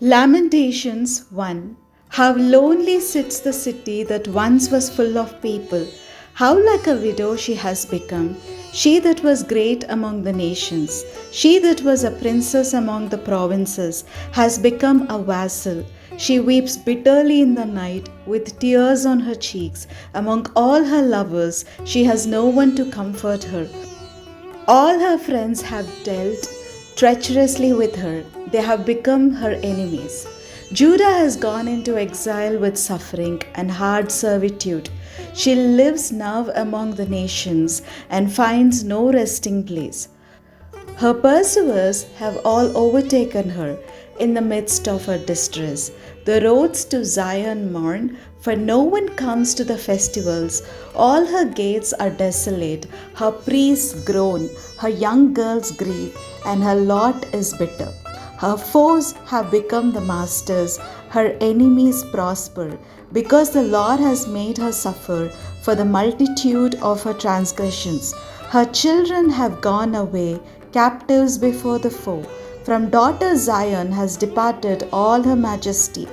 Lamentations 1. How lonely sits the city that once was full of people. How like a widow she has become. She that was great among the nations, she that was a princess among the provinces, has become a vassal. She weeps bitterly in the night with tears on her cheeks. Among all her lovers, she has no one to comfort her. All her friends have dealt treacherously with her. They have become her enemies. Judah has gone into exile with suffering and hard servitude. She lives now among the nations and finds no resting place. Her pursuers have all overtaken her in the midst of her distress. The roads to Zion mourn, for no one comes to the festivals. All her gates are desolate, her priests groan, her young girls grieve, and her lot is bitter. Her foes have become the masters, her enemies prosper, because the Lord has made her suffer for the multitude of her transgressions. Her children have gone away, captives before the foe. From daughter Zion has departed all her majesty.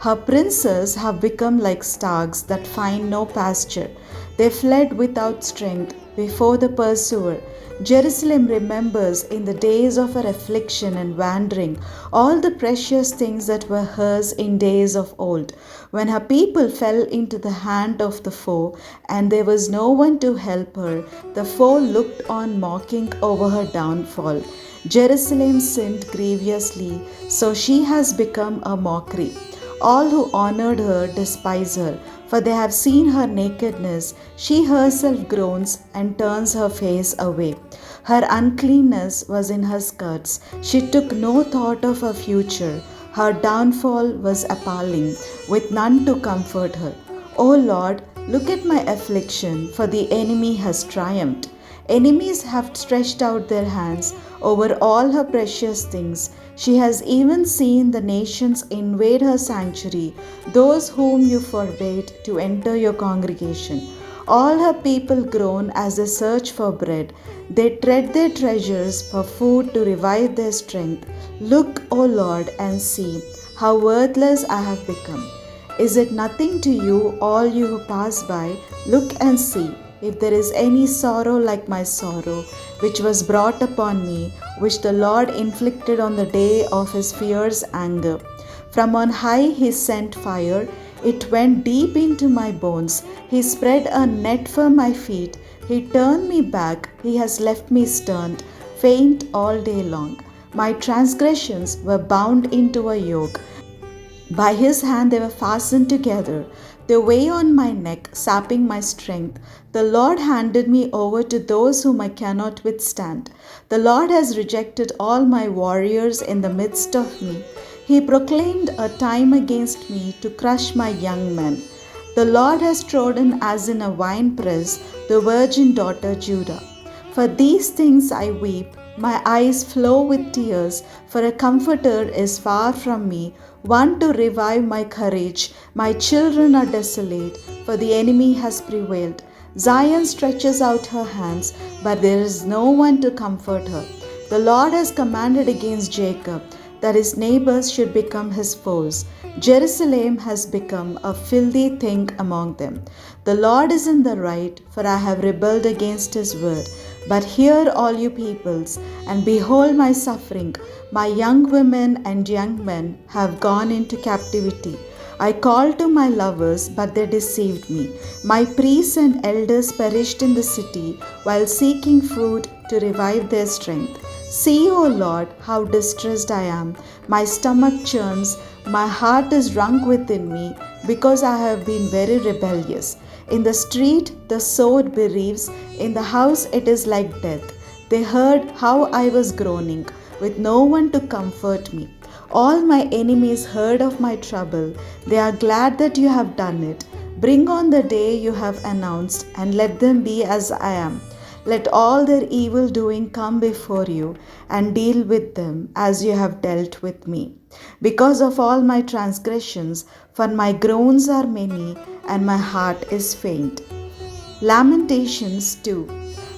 Her princes have become like stags that find no pasture. They fled without strength before the pursuer. Jerusalem remembers in the days of her affliction and wandering all the precious things that were hers in days of old, when her people fell into the hand of the foe, and there was no one to help her. The foe looked on mocking over her downfall. Jerusalem sinned grievously, so she has become a mockery. All who honored her despise her, for they have seen her nakedness. She herself groans and turns her face away. Her uncleanness was in her skirts. She took no thought of her future. Her downfall was appalling, with none to comfort her. O Lord, look at my affliction, for the enemy has triumphed. Enemies have stretched out their hands over all her precious things. She has even seen the nations invade her sanctuary, those whom you forbade to enter your congregation. All her people groan as they search for bread. They tread their treasures for food to revive their strength. Look, O Lord, and see how worthless I have become. Is it nothing to you, all you who pass by? Look and see if there is any sorrow like my sorrow, which was brought upon me, which the Lord inflicted on the day of his fierce anger. From on high he sent fire, it went deep into my bones. He spread a net for my feet. He turned me back, he has left me stunned, faint all day long. My transgressions were bound into a yoke. By his hand they were fastened together. They weigh on my neck, sapping my strength. The Lord handed me over to those whom I cannot withstand. The Lord has rejected all my warriors in the midst of me. He proclaimed a time against me to crush my young men. The Lord has trodden as in a winepress the virgin daughter Judah. For these things I weep, my eyes flow with tears, for a comforter is far from me, one to revive my courage. My children are desolate, for the enemy has prevailed. Zion stretches out her hands, but there is no one to comfort her. The Lord has commanded against Jacob that his neighbors should become his foes. Jerusalem has become a filthy thing among them. The Lord is in the right, for I have rebelled against his word. But hear, all you peoples, and behold my suffering. My young women and young men have gone into captivity. I called to my lovers, but they deceived me. My priests and elders perished in the city while seeking food to revive their strength. See, O Lord, how distressed I am. My stomach churns, my heart is wrung within me, because I have been very rebellious. In the street the sword bereaves, in the house it is like death. They heard how I was groaning, with no one to comfort me. All my enemies heard of my trouble. They are glad that you have done it. Bring on the day you have announced, and let them be as I am. Let all their evil doing come before you, and deal with them as you have dealt with me. Because of all my transgressions, for my groans are many, and my heart is faint. Lamentations 2.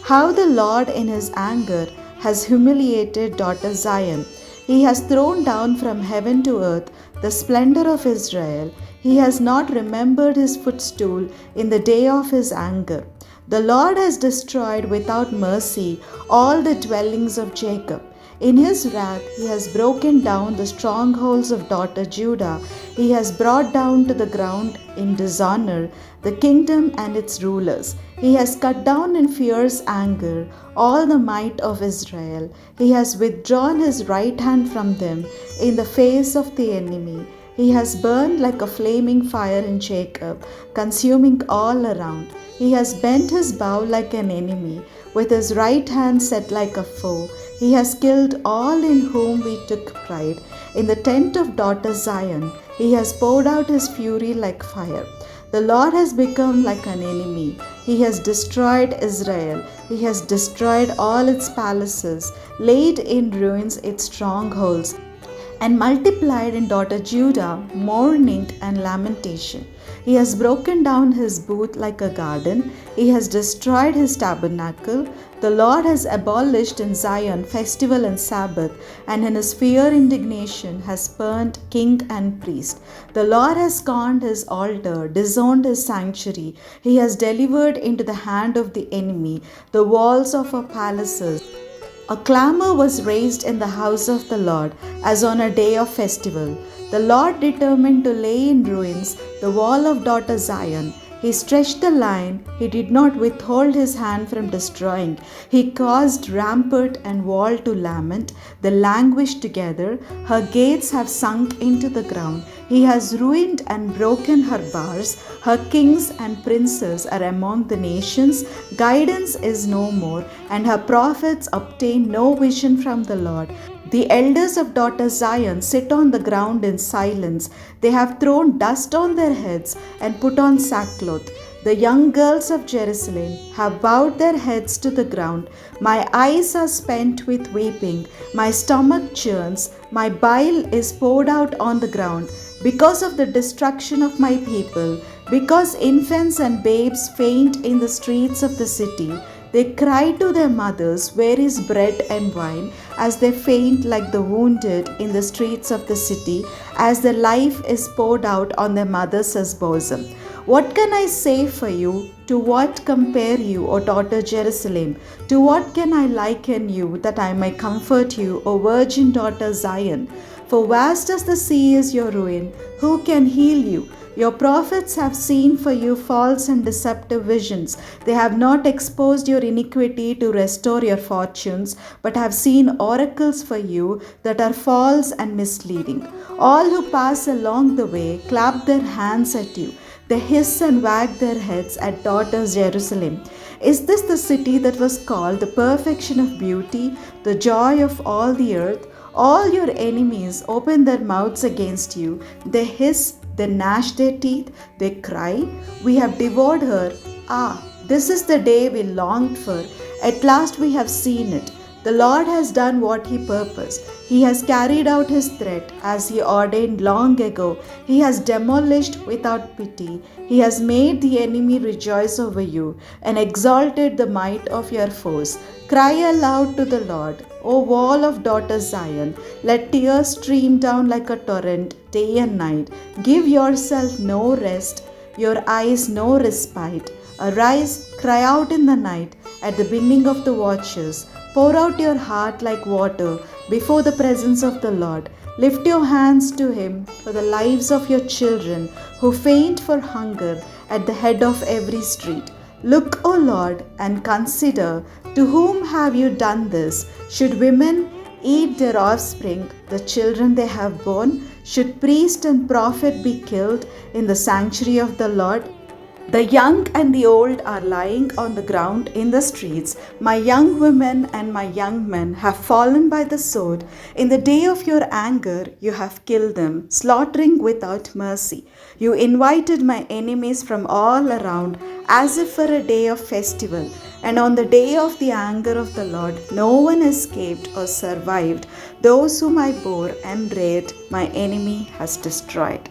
How the Lord in his anger has humiliated daughter Zion. He has thrown down from heaven to earth the splendor of Israel. He has not remembered his footstool in the day of his anger. The Lord has destroyed without mercy all the dwellings of Jacob. In his wrath, he has broken down the strongholds of daughter Judah. He has brought down to the ground in dishonor the kingdom and its rulers. He has cut down in fierce anger all the might of Israel. He has withdrawn his right hand from them in the face of the enemy. He has burned like a flaming fire in Jacob, consuming all around. He has bent his bow like an enemy, with his right hand set like a foe. He has killed all in whom we took pride. In the tent of daughter Zion, he has poured out his fury like fire. The Lord has become like an enemy. He has destroyed Israel. He has destroyed all its palaces, laid in ruins its strongholds, and multiplied in daughter Judah mourning and lamentation. He has broken down his booth like a garden. He has destroyed his tabernacle. The Lord has abolished in Zion festival and Sabbath, and in his fierce indignation has spurned king and priest. The Lord has scorned his altar, disowned his sanctuary. He has delivered into the hand of the enemy the walls of our palaces. A clamor was raised in the house of the Lord as on a day of festival. The Lord determined to lay in ruins the wall of daughter Zion. He stretched the line. He did not withhold his hand from destroying. He caused rampart and wall to lament. They languish together. Her gates have sunk into the ground. He has ruined and broken her bars. Her kings and princes are among the nations. Guidance is no more, and her prophets obtain no vision from the Lord. The elders of daughter Zion sit on the ground in silence. They have thrown dust on their heads and put on sackcloth. The young girls of Jerusalem have bowed their heads to the ground. My eyes are spent with weeping. My stomach churns. My bile is poured out on the ground because of the destruction of my people, because infants and babes faint in the streets of the city. They cry to their mothers, "Where is bread and wine?" as they faint like the wounded in the streets of the city, as their life is poured out on their mother's bosom. What can I say for you? To what compare you, O daughter Jerusalem? To what can I liken you, that I may comfort you, O virgin daughter Zion? For vast as the sea is your ruin, who can heal you? Your prophets have seen for you false and deceptive visions. They have not exposed your iniquity to restore your fortunes, but have seen oracles for you that are false and misleading. All who pass along the way clap their hands at you. They hiss and wag their heads at daughters Jerusalem. Is this the city that was called the perfection of beauty, the joy of all the earth? All your enemies open their mouths against you. They hiss, they gnash their teeth, they cry, "We have devoured her. Ah, this is the day we longed for. At last we have seen it. The Lord has done what he purposed. He has carried out his threat as he ordained long ago. He has demolished without pity. He has made the enemy rejoice over you and exalted the might of your foes. Cry aloud to the Lord, O wall of daughter Zion. Let tears stream down like a torrent day and night. Give yourself no rest, your eyes no respite. Arise, cry out in the night at the beginning of the watches. Pour out your heart like water before the presence of the Lord. Lift your hands to him for the lives of your children who faint for hunger at the head of every street. Look, O Lord, and consider, to whom have you done this? Should women eat their offspring, the children they have borne? Should priest and prophet be killed in the sanctuary of the Lord? The young and the old are lying on the ground in the streets. My young women and my young men have fallen by the sword. In the day of your anger, you have killed them, slaughtering without mercy. You invited my enemies from all around, as if for a day of festival. And on the day of the anger of the Lord, no one escaped or survived. Those whom I bore and reared, my enemy has destroyed.